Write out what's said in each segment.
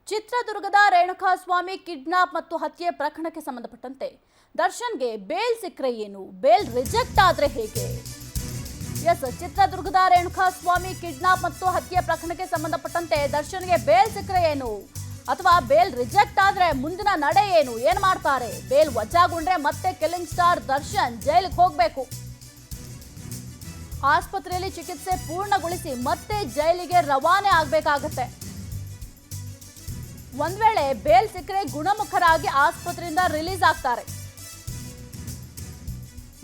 ಚಿತ್ರದುರ್ಗದ ರೇಣುಕಾಸ್ವಾಮಿ ಕಿಡ್ನಾಪ್ ಮತ್ತು ಹತ್ಯೆ ಪ್ರಕರಣಕ್ಕೆ ಸಂಬಂಧಪಟ್ಟಂತೆ ದರ್ಶನ್ಗೆ ಬೇಲ್ ಸಿಕ್ಕರೆ ಏನು, ಬೇಲ್ ರಿಜೆಕ್ಟ್ ಆದ್ರೆ ಹೇಗೆ? ಎಸ್, ಚಿತ್ರದುರ್ಗದ ರೇಣುಕಾಸ್ವಾಮಿ ಕಿಡ್ನಾಪ್ ಮತ್ತು ಹತ್ಯೆ ಪ್ರಕರಣಕ್ಕೆ ಸಂಬಂಧಪಟ್ಟಂತೆ ದರ್ಶನ್ಗೆ ಬೇಲ್ ಸಿಕ್ಕರೆ ಏನು ಅಥವಾ ಬೇಲ್ ರಿಜೆಕ್ಟ್ ಆದ್ರೆ ಮುಂದಿನ ನಡೆ ಏನು, ಏನ್ ಮಾಡ್ತಾರೆ? ಬೇಲ್ ವಜಾಗೊಂಡ್ರೆ ಮತ್ತೆ ಕಿಲ್ಲಿಂಗ್ ಸ್ಟಾರ್ ದರ್ಶನ್ ಜೈಲಿಗೆ ಹೋಗ್ಬೇಕು, ಆಸ್ಪತ್ರೆಯಲ್ಲಿ ಚಿಕಿತ್ಸೆ ಪೂರ್ಣಗೊಳಿಸಿ ಮತ್ತೆ ಜೈಲಿಗೆ ರವಾನೆ ಆಗ್ಬೇಕಾಗತ್ತೆ. ಒಂದ್ ವೇಳೆ ಬೇಲ್ ಸಿಕ್ಕರೆ ಗುಣಮುಖರಾಗಿ ಆಸ್ಪತ್ರೆಯಿಂದ ರಿಲೀಸ್ ಆಗ್ತಾರೆ.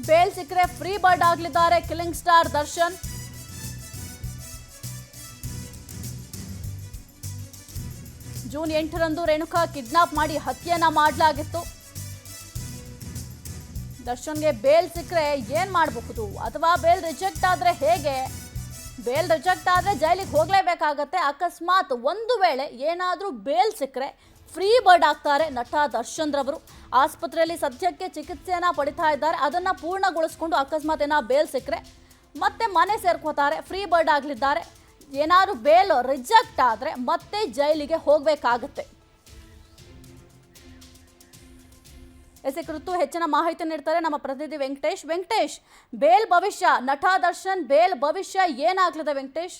ಬೇಲ್ ಸಿಕ್ಕರೆ ಫ್ರೀ ಬರ್ಡ್ ಆಗಲಿದ್ದಾರೆ ಕಿಲ್ಲಿಂಗ್ ಸ್ಟಾರ್ ದರ್ಶನ್. ಜೂನ್ 8ರಂದು ರೇಣುಕಾ ಕಿಡ್ನಾಪ್ ಮಾಡಿ ಹತ್ಯೆಯನ್ನ ಮಾಡಲಾಗಿತ್ತು. ದರ್ಶನ್ಗೆ ಬೇಲ್ ಸಿಕ್ಕರೆ ಏನ್ ಮಾಡಬಹುದು ಅಥವಾ ಬೇಲ್ ರಿಜೆಕ್ಟ್ ಆದ್ರೆ ಹೇಗೆ? ಬೇಲ್ ರಿಜೆಕ್ಟ್ ಆದ್ರೆ ಜೈಲಿಗೆ ಹೋಗ್ಲೇಬೇಕಾಗತ್ತೆ. ಅಕಸ್ಮಾತ್ ಒಂದು ವೇಳೆ ಏನಾದ್ರೂ ಬೇಲ್ ಸಿಕ್ಕರೆ ಫ್ರೀ ಬರ್ಡ್ ಆಗ್ತಾರೆ ನಟ ದರ್ಶನ್ ರವರು. ಆಸ್ಪತ್ರೆಯಲ್ಲಿ ಸದ್ಯಕ್ಕೆ ಚಿಕಿತ್ಸೆಯನ್ನ ಪಡಿತಾ ಇದ್ದಾರೆ. ಅದನ್ನ ಪೂರ್ಣಗೊಳಿಸ್ಕೊಂಡು ಅಕಸ್ಮಾತ್ ಏನಾದ್ರು ಬೇಲ್ ಸಿಕ್ಕರೆ ಮತ್ತೆ ಮನೆ ಸೇರ್ಕೋತಾರೆ, ಫ್ರೀ ಬರ್ಡ್ ಆಗಲಿದ್ದಾರೆ. ಏನಾದ್ರು ಬೇಲ್ ರಿಜೆಕ್ಟ್ ಆದ್ರೆ ಮತ್ತೆ ಜೈಲಿಗೆ ಹೋಗ್ಬೇಕಾಗತ್ತೆ. ಎಸ್ ಕುರಿತು ಹೆಚ್ಚಿನ ಮಾಹಿತಿ ನೀಡ್ತಾರೆ ನಮ್ಮ ಪ್ರತಿನಿಧಿ ವೆಂಕಟೇಶ್. ಬೇಲ್ ಭವಿಷ್ಯ, ನಟ ದರ್ಶನ್ ಬೇಲ್ ಭವಿಷ್ಯ ಏನಾಗ್ಲಿದೆ ವೆಂಕಟೇಶ್?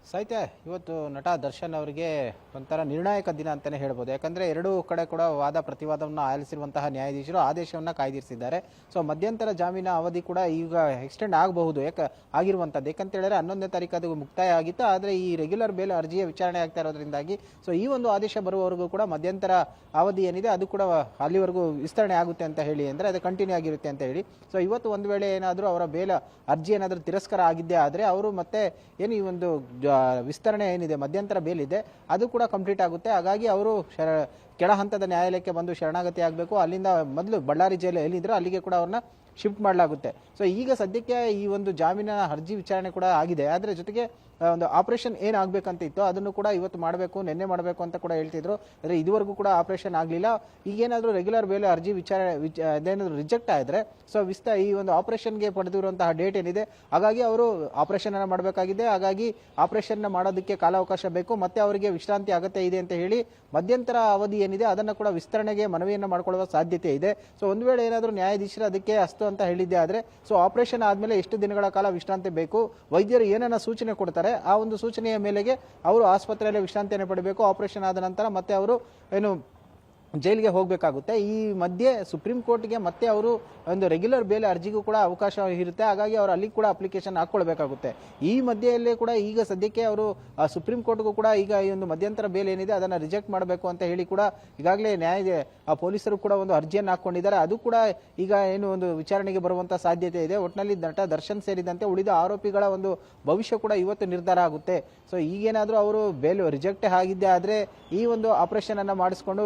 ಸಾಹಿತ್ಯ, ಇವತ್ತು ನಟ ದರ್ಶನ್ ಅವರಿಗೆ ಒಂಥರ ನಿರ್ಣಾಯಕ ದಿನ ಅಂತಲೇ ಹೇಳ್ಬೋದು. ಯಾಕಂದರೆ ಎರಡೂ ಕಡೆ ಕೂಡ ವಾದ ಪ್ರತಿವಾದವನ್ನು ಆಲಿಸಿರುವಂತಹ ನ್ಯಾಯಾಧೀಶರು ಆದೇಶವನ್ನು ಕಾಯ್ದಿರಿಸಿದ್ದಾರೆ. ಸೊ ಮಧ್ಯಂತರ ಜಾಮೀನ ಅವಧಿ ಕೂಡ ಈಗ ಎಕ್ಸ್ಟೆಂಡ್ ಆಗಬಹುದು ಆಗಿರುವಂಥದ್ದು. ಯಾಕಂತ ಹೇಳಿದ್ರೆ 11ನೇ ತಾರೀಕು ಅದು ಮುಕ್ತಾಯ ಆಗಿತ್ತು. ಆದರೆ ಈ ರೆಗ್ಯುಲರ್ ಬೇಲ್ ಅರ್ಜಿಯ ವಿಚಾರಣೆ ಆಗ್ತಾ ಇರೋದ್ರಿಂದಾಗಿ ಸೊ ಈ ಒಂದು ಆದೇಶ ಬರುವವರೆಗೂ ಕೂಡ ಮಧ್ಯಂತರ ಅವಧಿ ಏನಿದೆ ಅದು ಕೂಡ ಅಲ್ಲಿವರೆಗೂ ವಿಸ್ತರಣೆ ಆಗುತ್ತೆ ಅಂತ ಹೇಳಿ, ಅಂದರೆ ಅದು ಕಂಟಿನ್ಯೂ ಆಗಿರುತ್ತೆ ಅಂತ ಹೇಳಿ. ಸೊ ಇವತ್ತು ಒಂದು ವೇಳೆ ಏನಾದರೂ ಅವರ ಬೇಲ್ ಅರ್ಜಿ ಏನಾದರೂ ತಿರಸ್ಕಾರ ಆಗಿದ್ದೇ ಆದರೆ ಅವರು ಮತ್ತೆ ಏನು ಈ ಒಂದು ವಿಸ್ತರಣೆ ಏನಿದೆ, ಮಧ್ಯಂತರ ಬೇಲ್ ಇದೆ, ಅದು ಕೂಡ ಕಂಪ್ಲೀಟ್ ಆಗುತ್ತೆ. ಹಾಗಾಗಿ ಅವರು ಕೆಳ ಹಂತದ ನ್ಯಾಯಾಲಯಕ್ಕೆ ಬಂದು ಶರಣಾಗತಿ ಆಗಬೇಕು. ಅಲ್ಲಿಂದ ಮೊದಲು ಬಳ್ಳಾರಿ ಜೈಲು ಎಲ್ಲಿದ್ರು ಅಲ್ಲಿಗೆ ಕೂಡ ಅವ್ರನ್ನ ಶಿಫ್ಟ್ ಮಾಡಲಾಗುತ್ತೆ. ಸೊ ಈಗ ಸದ್ಯಕ್ಕೆ ಈ ಒಂದು ಜಾಮೀನಿನ ಅರ್ಜಿ ವಿಚಾರಣೆ ಕೂಡ ಆಗಿದೆ. ಅದರ ಜೊತೆಗೆ ಒಂದು ಆಪರೇಷನ್ ಏನಾಗಬೇಕಂತ ಇತ್ತು ಅದನ್ನು ಕೂಡ ಇವತ್ತು ಮಾಡಬೇಕು, ನಿನ್ನೆ ಮಾಡಬೇಕು ಅಂತ ಕೂಡ ಹೇಳ್ತಿದ್ರು. ಆದರೆ ಇದುವರೆಗೂ ಕೂಡ ಆಪರೇಷನ್ ಆಗಲಿಲ್ಲ. ಈಗೇನಾದರೂ ರೆಗ್ಯುಲರ್ ಬೇಲೆ ಅರ್ಜಿ ಅದೇನಾದರೂ ರಿಜೆಕ್ಟ್ ಆದರೆ ಸೊ ಈ ಒಂದು ಆಪರೇಷನ್ಗೆ ಪಡೆದಿರುವಂತಹ ಡೇಟ್ ಏನಿದೆ, ಹಾಗಾಗಿ ಅವರು ಆಪರೇಷನ್ ಅನ್ನು ಮಾಡಬೇಕಾಗಿದೆ. ಹಾಗಾಗಿ ಆಪರೇಷನ್ ಮಾಡೋದಕ್ಕೆ ಕಾಲಾವಕಾಶ ಬೇಕು, ಮತ್ತೆ ಅವರಿಗೆ ವಿಶ್ರಾಂತಿ ಅಗತ್ಯ ಇದೆ ಅಂತ ಹೇಳಿ ಮಧ್ಯಂತರ ಅವಧಿ ಏನಿದೆ ಅದನ್ನು ಕೂಡ ವಿಸ್ತರಣೆಗೆ ಮನವಿಯನ್ನು ಮಾಡಿಕೊಳ್ಳುವ ಸಾಧ್ಯತೆ ಇದೆ. ಸೊ ಒಂದು ವೇಳೆ ಏನಾದರೂ ನ್ಯಾಯಾಧೀಶರು ಅದಕ್ಕೆ ಅಸ್ತು ಅಂತ ಹೇಳಿದ್ದೆ ಆದರೆ ಸೊ ಆಪರೇಷನ್ ಆದಮೇಲೆ ಎಷ್ಟು ದಿನಗಳ ಕಾಲ ವಿಶ್ರಾಂತಿ ಬೇಕು, ವೈದ್ಯರು ಏನನ್ನ ಸೂಚನೆ ಕೊಡ್ತಾರೆ ಆ ಒಂದು ಸೂಚನೆಯ ಮೇಲೆಗೆ ಅವರು ಆಸ್ಪತ್ರೆಯಲ್ಲಿ ವಿಶ್ರಾಂತಿಯನ್ನು ಪಡೆಯಬೇಕು. ಆಪರೇಷನ್ ಆದ ನಂತರ ಮತ್ತೆ ಅವರು ಏನು ಜೈಲಿಗೆ ಹೋಗಬೇಕಾಗುತ್ತೆ. ಈ ಮಧ್ಯೆ ಸುಪ್ರೀಂ ಕೋರ್ಟ್ಗೆ ಮತ್ತೆ ಅವರು ಒಂದು ರೆಗ್ಯುಲರ್ ಬೇಲ್ ಅರ್ಜಿಗೂ ಕೂಡ ಅವಕಾಶ ಇರುತ್ತೆ. ಹಾಗಾಗಿ ಅವರು ಅಲ್ಲಿ ಕೂಡ ಅಪ್ಲಿಕೇಶನ್ ಹಾಕೊಳ್ಬೇಕಾಗುತ್ತೆ. ಈ ಮಧ್ಯೆಯಲ್ಲೇ ಕೂಡ ಈಗ ಸದ್ಯಕ್ಕೆ ಅವರು ಸುಪ್ರೀಂ ಕೋರ್ಟ್ಗೂ ಕೂಡ ಈಗ ಈ ಒಂದು ಮಧ್ಯಂತರ ಬೇಲ್ ಏನಿದೆ ಅದನ್ನು ರಿಜೆಕ್ಟ್ ಮಾಡಬೇಕು ಅಂತ ಹೇಳಿ ಕೂಡ ಈಗಾಗಲೇ ಪೊಲೀಸರು ಕೂಡ ಒಂದು ಅರ್ಜಿಯನ್ನು ಹಾಕೊಂಡಿದ್ದಾರೆ. ಅದು ಕೂಡ ಈಗ ಏನು ಒಂದು ವಿಚಾರಣೆಗೆ ಬರುವಂತಹ ಸಾಧ್ಯತೆ ಇದೆ. ಒಟ್ಟಿನಲ್ಲಿ ನಟ ದರ್ಶನ್ ಸೇರಿದಂತೆ ಉಳಿದ ಆರೋಪಿಗಳ ಒಂದು ಭವಿಷ್ಯ ಕೂಡ ಇವತ್ತು ನಿರ್ಧಾರ ಆಗುತ್ತೆ. ಸೊ ಈಗೇನಾದರೂ ಅವರು ಬೇಲ್ ರಿಜೆಕ್ಟ್ ಆಗಿದ್ದೆ ಆದರೆ ಈ ಒಂದು ಆಪರೇಷನ್ ಅನ್ನ ಮಾಡಿಸ್ಕೊಂಡು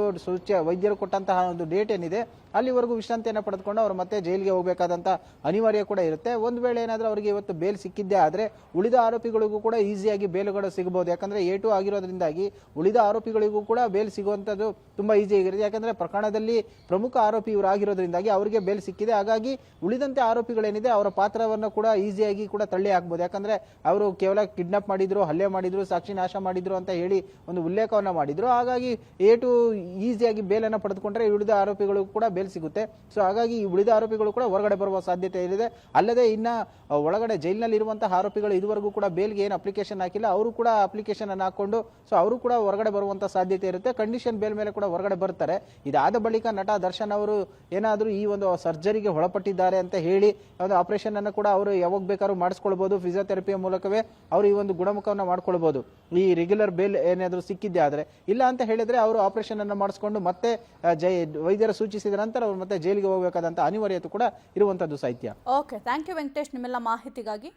ವೈದ್ಯರು ಕೊಟ್ಟಂತಹ ಒಂದು ಡೇಟ್ ಏನಿದೆ ಅಲ್ಲಿವರೆಗೂ ವಿಶ್ರಾಂತಿಯನ್ನು ಪಡೆದುಕೊಂಡು ಅವರು ಮತ್ತೆ ಜೈಲಿಗೆ ಹೋಗಬೇಕಾದಂತ ಅನಿವಾರ್ಯ ಕೂಡ ಇರುತ್ತೆ. ಒಂದು ವೇಳೆ ಏನಾದರೂ ಅವರಿಗೆ ಇವತ್ತು ಬೇಲ್ ಸಿಕ್ಕಿದ್ದೇ ಆದರೆ ಉಳಿದ ಆರೋಪಿಗಳಿಗೂ ಕೂಡ ಈಸಿಯಾಗಿ ಬೇಲುಗಳು ಸಿಗಬಹುದು. ಯಾಕಂದ್ರೆ A2 ಆಗಿರೋದ್ರಿಂದಾಗಿ ಉಳಿದ ಆರೋಪಿಗಳಿಗೂ ಕೂಡ ಬೇಲ್ ಸಿಗುವಂತದ್ದು ತುಂಬಾ ಈಸಿ ಆಗಿರುತ್ತೆ. ಯಾಕಂದ್ರೆ ಪ್ರಕರಣದಲ್ಲಿ ಪ್ರಮುಖ ಆರೋಪಿ ಇವರಾಗಿರೋದ್ರಿಂದಾಗಿ ಅವರಿಗೆ ಬೇಲ್ ಸಿಕ್ಕಿದೆ. ಹಾಗಾಗಿ ಉಳಿದಂತೆ ಆರೋಪಿಗಳೇನಿದೆ ಅವರ ಪಾತ್ರವನ್ನು ಕೂಡ ಈಸಿಯಾಗಿ ಕೂಡ ತಳ್ಳಿ ಹಾಕಬಹುದು. ಯಾಕಂದ್ರೆ ಅವರು ಕೇವಲ ಕಿಡ್ನಾಪ್ ಮಾಡಿದ್ರು, ಹಲ್ಲೆ ಮಾಡಿದ್ರು, ಸಾಕ್ಷಿ ನಾಶ ಮಾಡಿದ್ರು ಅಂತ ಹೇಳಿ ಒಂದು ಉಲ್ಲೇಖವನ್ನ ಮಾಡಿದ್ರು. ಹಾಗಾಗಿ A2 ಈಸಿಯಾಗಿ ಬೇಲನ್ನು ಪಡೆದುಕೊಂಡ್ರೆ ಉಳಿದ ಆರೋಪಿಗಳಿಗೂ ಕೂಡ ಬೇಲ್ ಸಿಗುತ್ತೆ. ಸೊ ಹಾಗಾಗಿ ಉಳಿದ ಆರೋಪಿಗಳು ಕೂಡ ಹೊರಗಡೆ ಬರುವ ಸಾಧ್ಯತೆ ಇದೆ. ಅಲ್ಲದೆ ಇನ್ನ ಒಳಗಡೆ ಜೈಲಿನಲ್ಲಿ ಇರುವಂತಹ ಆರೋಪಿಗಳು ಇದುವರೆಗೂ ಕೂಡ ಬೇಲ್ಗೆ ಏನು ಅಪ್ಲಿಕೇಶನ್ ಹಾಕಿಲ್ಲ, ಅವರು ಕೂಡ ಅಪ್ಲಿಕೇಶನ್ ಅನ್ನು ಹಾಕೊಂಡು ಸೊ ಅವರು ಕೂಡ ಹೊರಗಡೆ ಬರುವಂತಹ ಸಾಧ್ಯತೆ ಇರುತ್ತೆ. ಕಂಡೀಷನ್ ಬೇಲ್ ಮೇಲೆ ಕೂಡ ಹೊರಗಡೆ ಬರ್ತಾರೆ. ಇದಾದ ಬಳಿಕ ನಟ ದರ್ಶನ್ ಅವರು ಏನಾದರೂ ಈ ಒಂದು ಸರ್ಜರಿಗೆ ಒಳಪಟ್ಟಿದ್ದಾರೆ ಅಂತ ಹೇಳಿ ಒಂದು ಆಪರೇಷನ್ ಅನ್ನು ಕೂಡ ಅವರು ಯಾವಾಗ ಬೇಕಾದ್ರೂ ಮಾಡಿಸ್ಕೊಳ್ಬಹುದು. ಫಿಸಿಯೋಥೆರಪಿಯ ಮೂಲಕವೇ ಅವರು ಈ ಒಂದು ಗುಣಮುಖವನ್ನು ಮಾಡ್ಕೊಳ್ಬಹುದು. ಈ ರೆಗ್ಯುಲರ್ ಬೇಲ್ ಏನಾದರೂ ಸಿಕ್ಕಿದ್ದೆ ಆದ್ರೆ, ಇಲ್ಲ ಅಂತ ಹೇಳಿದ್ರೆ ಅವರು ಆಪರೇಷನ್ ಅನ್ನು ಮಾಡಿಸ್ಕೊಂಡು ಮತ್ತೆ ವೈದ್ಯರು ಸೂಚಿಸಿದ ನಂತರ ಅವರು ಮತ್ತೆ ಜೈಲಿಗೆ ಹೋಗಬೇಕಾದಂತ ಅನಿವಾರ್ಯತೆ ಕೂಡ ಇರುವಂತದ್ದು. ಸಾಹಿತ್ಯ. ಓಕೆ, ಥ್ಯಾಂಕ್ ಯು ವೆಂಕಟೇಶ್ ನಿಮ್ಮೆಲ್ಲ ಮಾಹಿತಿಗಾಗಿ.